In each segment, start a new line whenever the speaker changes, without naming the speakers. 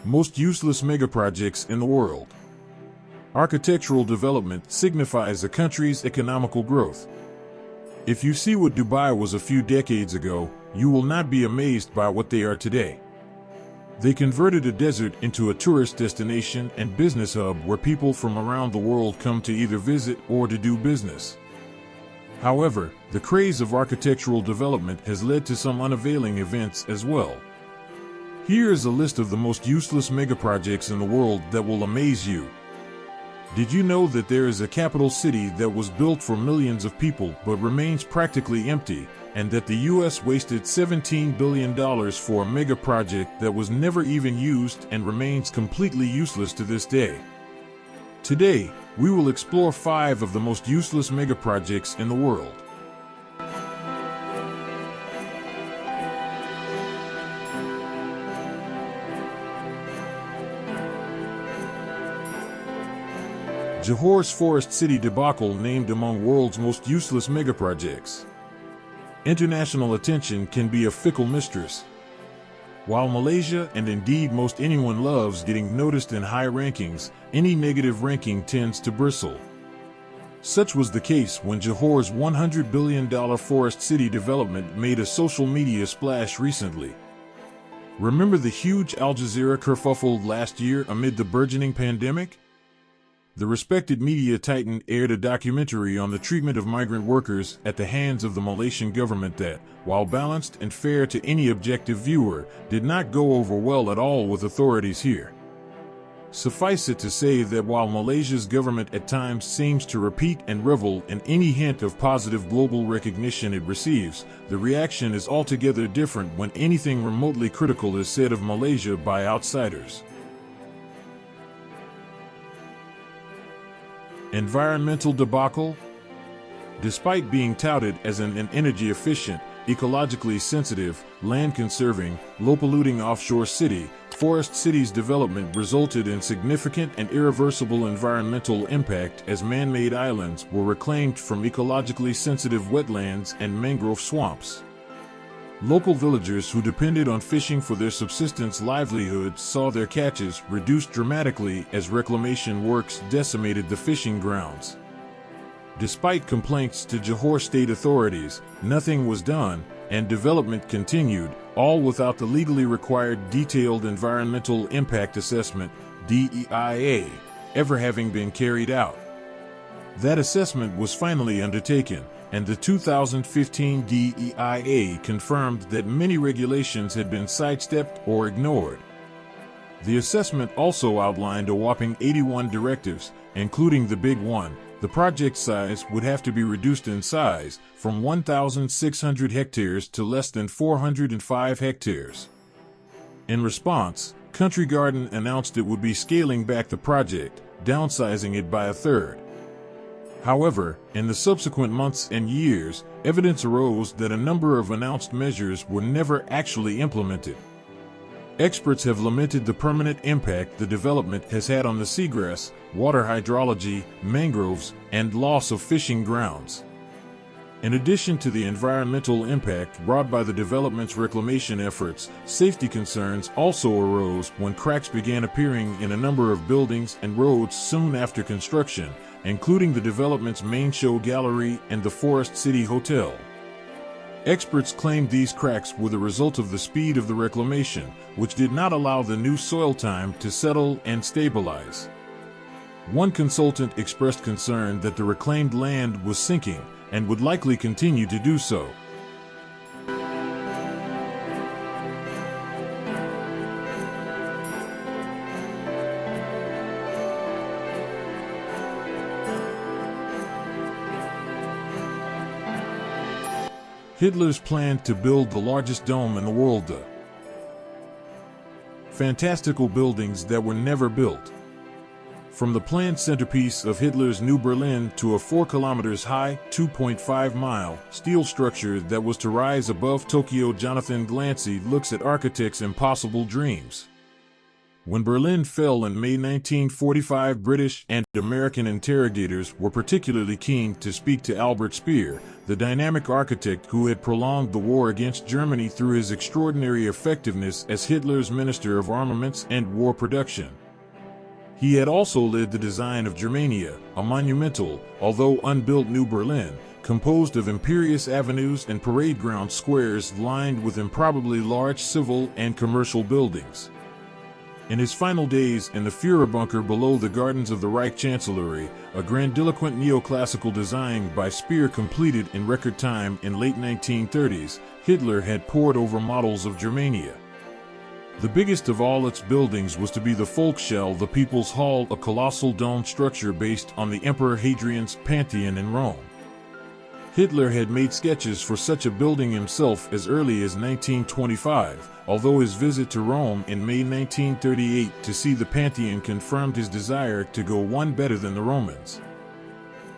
Most useless megaprojects in the world. Architectural development signifies a country's economical growth. If you see what Dubai was a few decades ago, you will not be amazed by what they are today. They converted a desert into a tourist destination and business hub where people from around the world come to either visit or to do business. However, the craze of architectural development has led to some unavailing events as well. Here is a list of the most useless megaprojects in the world that will amaze you. Did you know that there is a capital city that was built for millions of people but remains practically empty, and that the US wasted $17 billion for a megaproject that was never even used and remains completely useless to this day? Today, we will explore 5 of the most useless megaprojects in the world. Johore's Forest City debacle named among world's most useless megaprojects. International attention can be a fickle mistress. While Malaysia and indeed most anyone loves getting noticed in high rankings, any negative ranking tends to bristle. Such was the case when Johore's $100 billion forest city development made a social media splash recently. Remember the huge Al Jazeera kerfuffle last year amid the burgeoning pandemic? The respected media titan aired a documentary on the treatment of migrant workers at the hands of the Malaysian government that, while balanced and fair to any objective viewer, did not go over well at all with authorities here. Suffice it to say that while Malaysia's government at times seems to repeat and revel in any hint of positive global recognition it receives, the reaction is altogether different when anything remotely critical is said of Malaysia by outsiders. Environmental debacle? Despite being touted as an energy-efficient, ecologically sensitive, land-conserving, low-polluting offshore city, Forest City's development resulted in significant and irreversible environmental impact as man-made islands were reclaimed from ecologically sensitive wetlands and mangrove swamps. Local villagers who depended on fishing for their subsistence livelihoods saw their catches reduced dramatically as reclamation works decimated the fishing grounds. Despite complaints to Johor state authorities, nothing was done, and development continued, all without the legally required Detailed Environmental Impact Assessment, DEIA, ever having been carried out. That assessment was finally undertaken, and the 2015 DEIA confirmed that many regulations had been sidestepped or ignored. The assessment also outlined a whopping 81 directives, including the big one: the project size would have to be reduced in size from 1,600 hectares to less than 405 hectares. In response, Country Garden announced it would be scaling back the project, downsizing it by a third. However, in the subsequent months and years, evidence arose that a number of announced measures were never actually implemented. Experts have lamented the permanent impact the development has had on the seagrass, water hydrology, mangroves, and loss of fishing grounds. In addition to the environmental impact brought by the development's reclamation efforts, safety concerns also arose when cracks began appearing in a number of buildings and roads soon after construction, including the development's main show gallery and the Forest City Hotel. Experts claimed these cracks were the result of the speed of the reclamation, which did not allow the new soil time to settle and stabilize. One consultant expressed concern that the reclaimed land was sinking and would likely continue to do so. Hitler's plan to build the largest dome in the world. The fantastical buildings that were never built. From the planned centerpiece of Hitler's New Berlin to a 4 kilometers high, 2.5 mile, steel structure that was to rise above Tokyo, Jonathan Glancy looks at architects' impossible dreams. When Berlin fell in May 1945, British and American interrogators were particularly keen to speak to Albert Speer, the dynamic architect who had prolonged the war against Germany through his extraordinary effectiveness as Hitler's Minister of Armaments and War Production. He had also led the design of Germania, a monumental, although unbuilt New Berlin, composed of imperious avenues and parade ground squares lined with improbably large civil and commercial buildings. In his final days in the Führerbunker below the gardens of the Reich Chancellery, a grandiloquent neoclassical design by Speer completed in record time in late 1930s, Hitler had pored over models of Germania. The biggest of all its buildings was to be the Volkshalle, the People's Hall, a colossal dome structure based on the Emperor Hadrian's Pantheon in Rome. Hitler had made sketches for such a building himself as early as 1925, although his visit to Rome in May 1938 to see the Pantheon confirmed his desire to go one better than the Romans.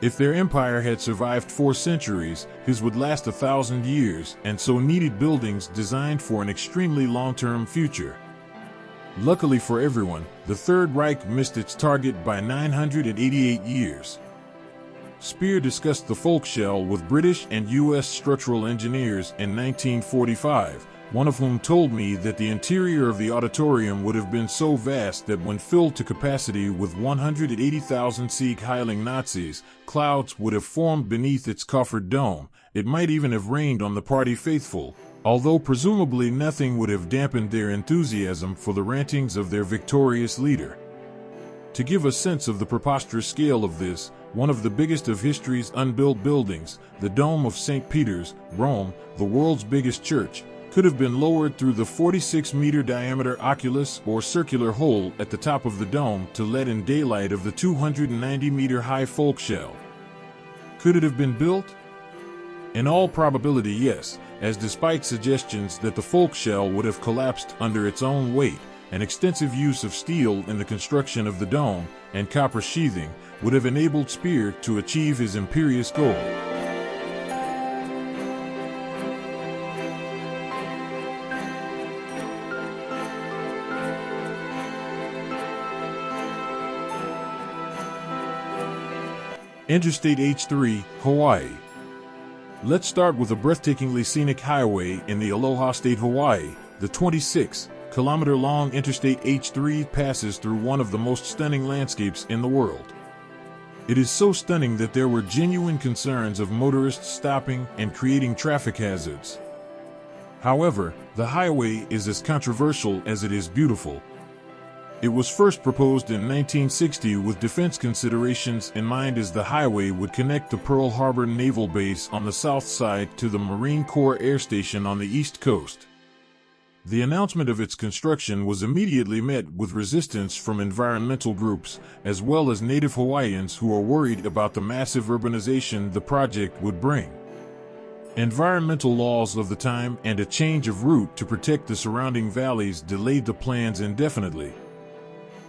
If their empire had survived 4 centuries, his would last 1,000 years, and so needed buildings designed for an extremely long-term future. Luckily for everyone, the Third Reich missed its target by 988 years. Speer discussed the Volkshalle with British and U.S. structural engineers in 1945, one of whom told me that the interior of the auditorium would have been so vast that when filled to capacity with 180,000 Sieg Heiling Nazis, clouds would have formed beneath its coffered dome. It might even have rained on the party faithful, although presumably nothing would have dampened their enthusiasm for the rantings of their victorious leader. To give a sense of the preposterous scale of this, one of the biggest of history's unbuilt buildings, the Dome of St. Peter's, Rome, the world's biggest church, could have been lowered through the 46-meter diameter oculus or circular hole at the top of the dome to let in daylight of the 290-meter high Volkshalle. Could it have been built? In all probability, yes, as despite suggestions that the Volkshalle would have collapsed under its own weight, an extensive use of steel in the construction of the dome and copper sheathing would have enabled Speer to achieve his imperious goal. Interstate H-3, Hawaii. Let's start with a breathtakingly scenic highway in the Aloha State, Hawaii. The 26-kilometer-long Interstate H-3 passes through one of the most stunning landscapes in the world. It is so stunning that there were genuine concerns of motorists stopping and creating traffic hazards. However, the highway is as controversial as it is beautiful. It was first proposed in 1960 with defense considerations in mind, as the highway would connect the Pearl Harbor Naval Base on the south side to the Marine Corps Air Station on the east coast. The announcement of its construction was immediately met with resistance from environmental groups, as well as native Hawaiians who are worried about the massive urbanization the project would bring. Environmental laws of the time and a change of route to protect the surrounding valleys delayed the plans indefinitely.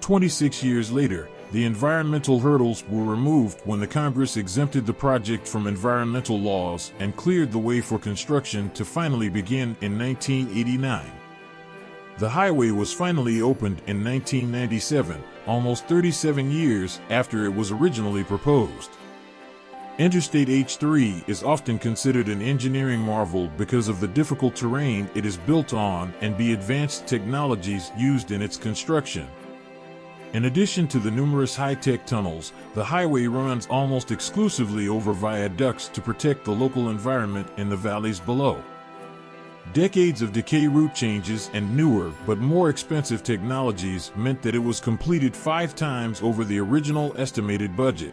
26 years later, the environmental hurdles were removed when the Congress exempted the project from environmental laws and cleared the way for construction to finally begin in 1989. The highway was finally opened in 1997, almost 37 years after it was originally proposed. Interstate H-3 is often considered an engineering marvel because of the difficult terrain it is built on and the advanced technologies used in its construction. In addition to the numerous high-tech tunnels, the highway runs almost exclusively over viaducts to protect the local environment in the valleys below. Decades of decay route changes and newer but more expensive technologies meant that it was completed 5 times over the original estimated budget.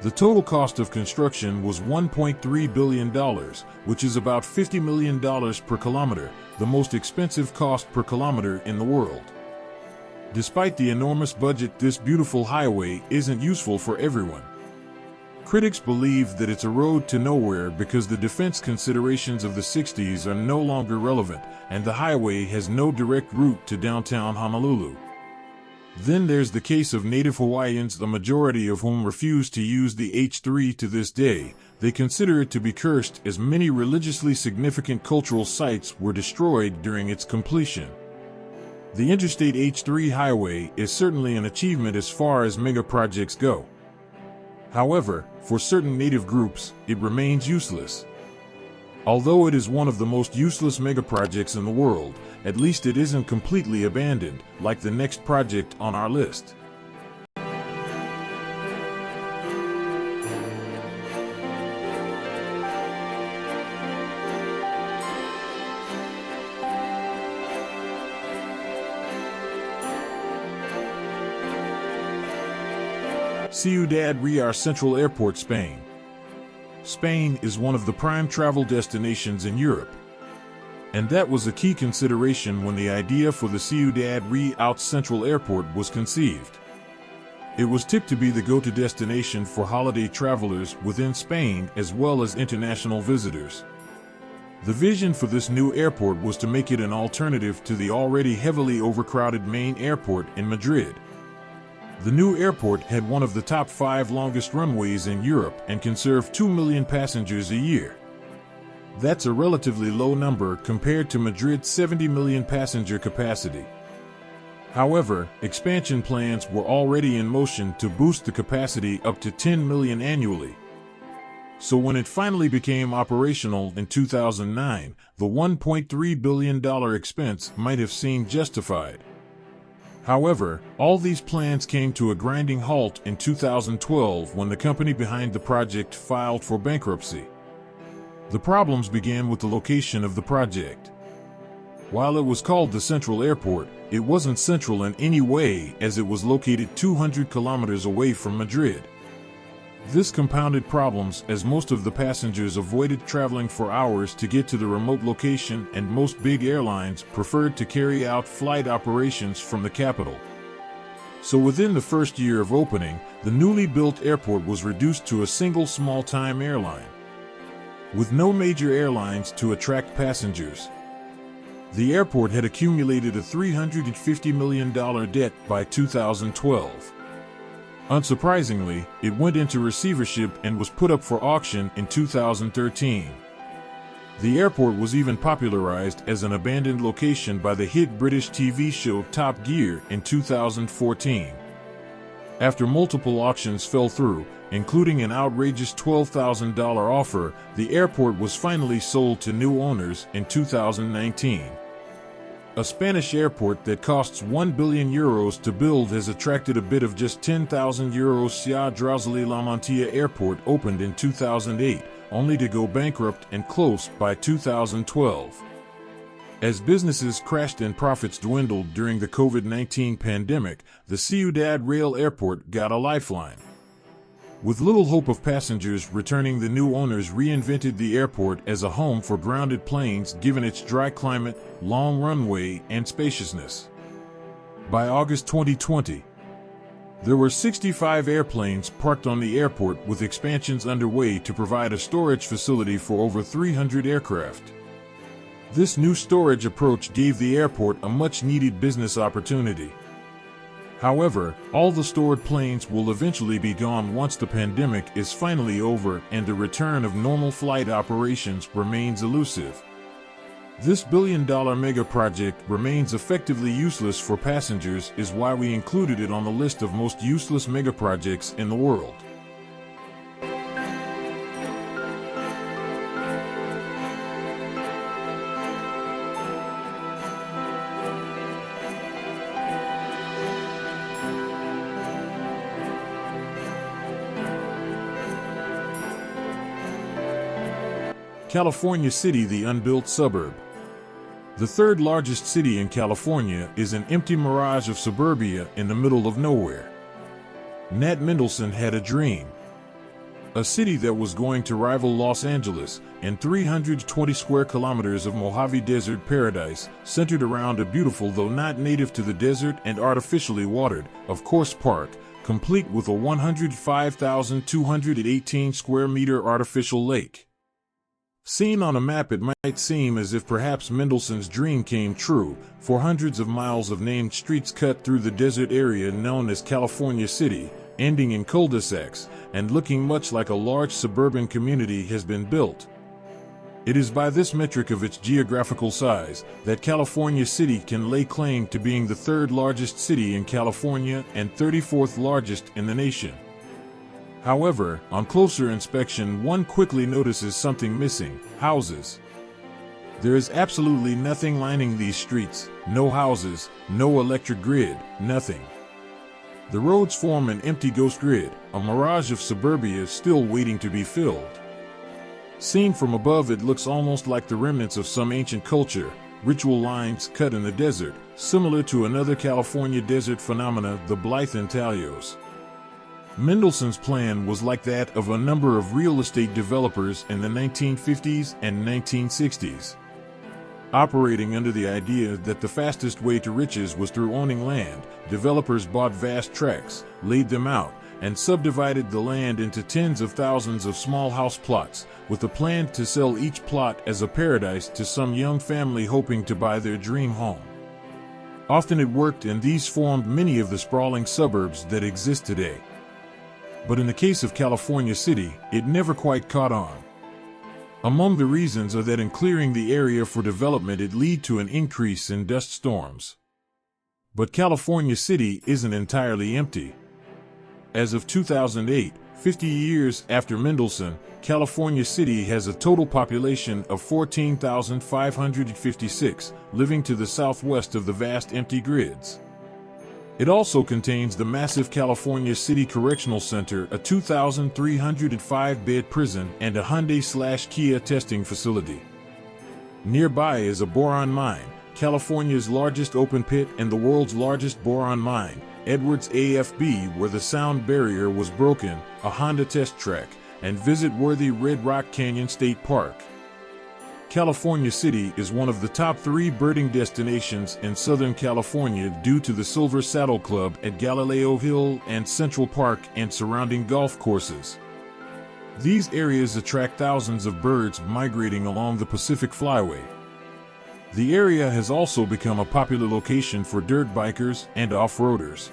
The total cost of construction was $1.3 billion, which is about $50 million per kilometer, the most expensive cost per kilometer in the world. Despite the enormous budget, this beautiful highway isn't useful for everyone. Critics believe that it's a road to nowhere because the defense considerations of the 60s are no longer relevant, and the highway has no direct route to downtown Honolulu. Then there's the case of native Hawaiians, the majority of whom refuse to use the H-3 to this day. They consider it to be cursed, as many religiously significant cultural sites were destroyed during its completion. The Interstate H-3 highway is certainly an achievement as far as megaprojects go. However, for certain native groups, it remains useless. Although it is one of the most useless megaprojects in the world, at least it isn't completely abandoned, like the next project on our list. Ciudad Real Central Airport, Spain. Spain is one of the prime travel destinations in Europe. And that was a key consideration when the idea for the Ciudad Real Central Airport was conceived. It was tipped to be the go-to destination for holiday travelers within Spain as well as international visitors. The vision for this new airport was to make it an alternative to the already heavily overcrowded main airport in Madrid. The new airport had one of the top 5 longest runways in Europe and can serve 2 million passengers a year. That's a relatively low number compared to Madrid's 70 million passenger capacity. However, expansion plans were already in motion to boost the capacity up to 10 million annually. So when it finally became operational in 2009, the $1.3 billion expense might have seemed justified. However, all these plans came to a grinding halt in 2012 when the company behind the project filed for bankruptcy. The problems began with the location of the project. While it was called the Central Airport, it wasn't central in any way as it was located 200 kilometers away from Madrid. This compounded problems as most of the passengers avoided traveling for hours to get to the remote location, and most big airlines preferred to carry out flight operations from the capital. So within the first year of opening, the newly built airport was reduced to a single small-time airline, with no major airlines to attract passengers. The airport had accumulated a $350 million debt by 2012. Unsurprisingly, it went into receivership and was put up for auction in 2013. The airport was even popularized as an abandoned location by the hit British TV show Top Gear in 2014. After multiple auctions fell through, including an outrageous $12,000 offer, the airport was finally sold to new owners in 2019. A Spanish airport that costs €1 billion to build has attracted a bid of just €10,000. Ciudad La Mantilla Airport opened in 2008, only to go bankrupt and close by 2012. As businesses crashed and profits dwindled during the COVID-19 pandemic, the Ciudad Real Airport got a lifeline. With little hope of passengers returning, the new owners reinvented the airport as a home for grounded planes given its dry climate, long runway, and spaciousness. By August 2020, there were 65 airplanes parked on the airport, with expansions underway to provide a storage facility for over 300 aircraft. This new storage approach gave the airport a much-needed business opportunity. However, all the stored planes will eventually be gone once the pandemic is finally over and the return of normal flight operations remains elusive. This billion-dollar mega project remains effectively useless for passengers, is why we included it on the list of most useless megaprojects in the world. California City, the unbuilt suburb. The third largest city in California is an empty mirage of suburbia in the middle of nowhere. Nat Mendelsohn had a dream. A city that was going to rival Los Angeles, and 320 square kilometers of Mojave Desert paradise, centered around a beautiful though not native to the desert and artificially watered, of course, park, complete with a 105,218 square meter artificial lake. Seen on a map, it might seem as if perhaps Mendelsohn's dream came true, for hundreds of miles of named streets cut through the desert area known as California City, ending in cul-de-sacs, and looking much like a large suburban community has been built. It is by this metric of its geographical size that California City can lay claim to being the third largest city in California and 34th largest in the nation. However, on closer inspection, one quickly notices something missing: houses. There is absolutely nothing lining these streets: no houses, no electric grid, nothing. The roads form an empty ghost grid, a mirage of suburbia still waiting to be filled. Seen from above, it looks almost like the remnants of some ancient culture, ritual lines cut in the desert, similar to another California desert phenomena, the Blythe intaglios. Mendelssohn's plan was like that of a number of real estate developers in the 1950s and 1960s. Operating under the idea that the fastest way to riches was through owning land, developers bought vast tracts, laid them out, and subdivided the land into tens of thousands of small house plots, with a plan to sell each plot as a paradise to some young family hoping to buy their dream home. Often it worked, and these formed many of the sprawling suburbs that exist today. But in the case of California City, it never quite caught on. Among the reasons are that in clearing the area for development, it led to an increase in dust storms. But California City isn't entirely empty. As of 2008, 50 years after Mendelssohn, California City has a total population of 14,556, living to the southwest of the vast empty grids. It also contains the massive California City Correctional Center, a 2,305-bed prison, and a Hyundai/Kia testing facility. Nearby is a boron mine, California's largest open pit and the world's largest boron mine, Edwards AFB, where the sound barrier was broken, a Honda test track, and visit-worthy Red Rock Canyon State Park. California City is one of the top 3 birding destinations in Southern California due to the Silver Saddle Club at Galileo Hill and Central Park and surrounding golf courses. These areas attract thousands of birds migrating along the Pacific Flyway. The area has also become a popular location for dirt bikers and off-roaders.